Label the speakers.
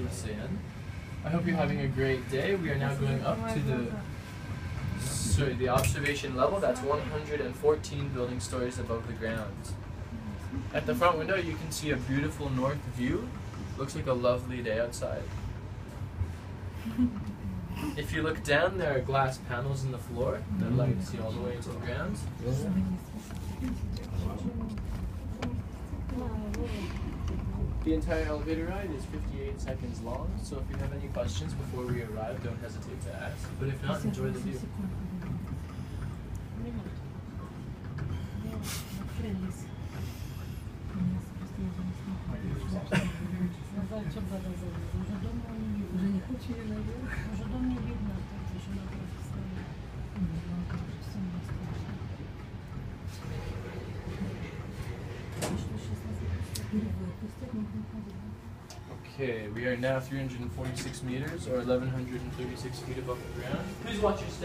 Speaker 1: ASEAN. I hope you're having a great day. We are now going up to the observation level. That's 114 building stories above the ground. At the front window, you can see a beautiful north view. Looks like a lovely day outside. If you look down, there are glass panels in the floor that lights you all the way to the ground. The entire elevator ride is 58 seconds long, so if you have any questions before we arrive, don't hesitate to ask. But if not, enjoy the view. Okay, we are now 346 meters or 1,136 feet above the ground. Please watch your step.